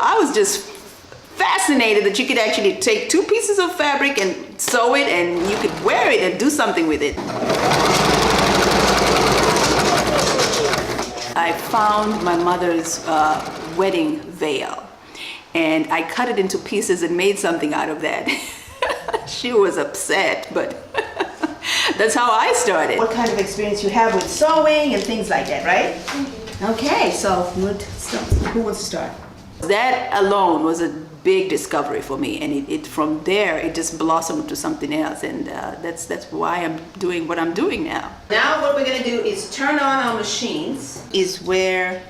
I was just fascinated that you could actually take two pieces of fabric and sew it, and you could wear it and do something with it. I found my mother's wedding veil, and I cut it into pieces and made something out of that. She was upset, but that's how I started. What kind of experience you have with sewing and things like that, right? Okay, so who wants to start? That alone was a big discovery for me, and it from there it just blossomed to something else, and that's why I'm doing what I'm doing now. Now what we're gonna do is turn on our machines. Is where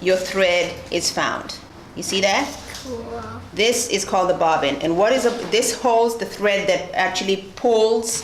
your thread is found. You see that? Cool. This is called the bobbin, and this holds the thread that actually pulls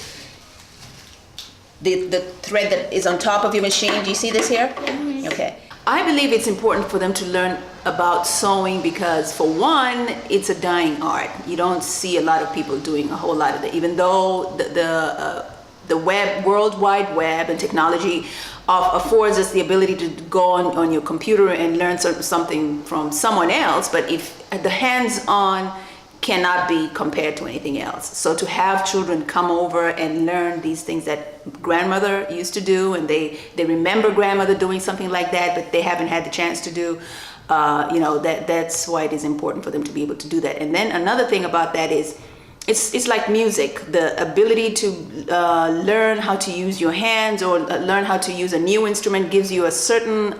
the thread that is on top of your machine. Do you see this here? Mm-hmm. Okay. I believe it's important for them to learn about sewing because, for one, it's a dying art. You don't see a lot of people doing a whole lot of it, even though the World Wide Web and technology affords us the ability to go on your computer and learn something from someone else, but if the hands-on cannot be compared to anything else. So to have children come over and learn these things that grandmother used to do, and they remember grandmother doing something like that, but they haven't had the chance to do, that's why it is important for them to be able to do that. And then another thing about that is, it's like music. The ability to learn how to use your hands or learn how to use a new instrument gives you a certain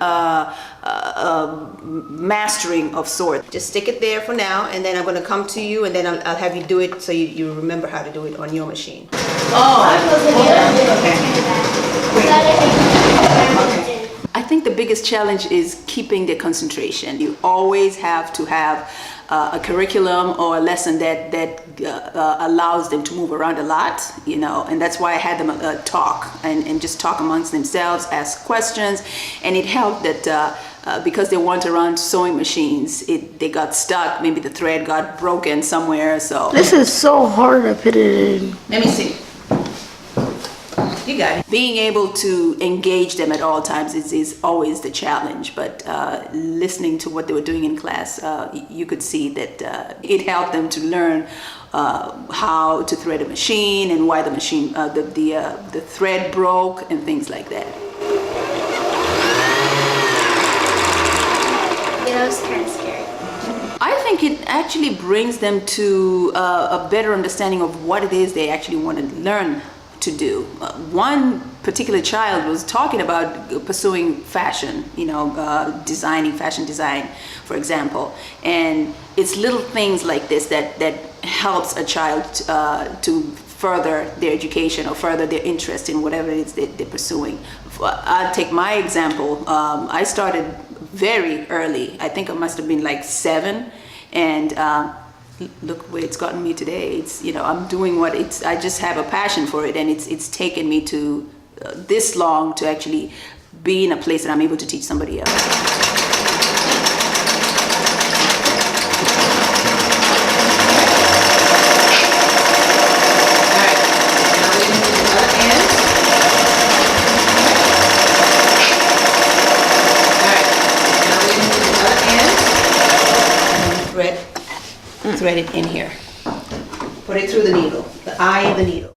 mastering of sorts. Just stick it there for now, and then I'm going to come to you, and then I'll have you do it so you remember how to do it on your machine. Okay. I think the biggest challenge is keeping the concentration. You always have to have a curriculum or a lesson that allows them to move around a lot, and that's why I had them talk and just talk amongst themselves, ask questions, and it helped that because they weren't around sewing machines, they got stuck. Maybe the thread got broken somewhere. So this is so hard to put it in. Let me see. You got it. Being able to engage them at all times is always the challenge, but listening to what they were doing in class, you could see that it helped them to learn how to thread a machine and why the machine, the thread broke and things like that. That was kind of scary. I think it actually brings them to a better understanding of what it is they actually want to learn to do. One particular child was talking about pursuing fashion, designing, fashion design, for example. And it's little things like this that helps a child to further their education or further their interest in whatever it is that they're pursuing. I'll take my example. I started very early. I think I must have been like 7, and look where it's gotten me today. It's, I'm doing I just have a passion for it, and it's taken me to this long to actually be in a place that I'm able to teach somebody else. Thread it in here. Put it through the needle, the eye of the needle.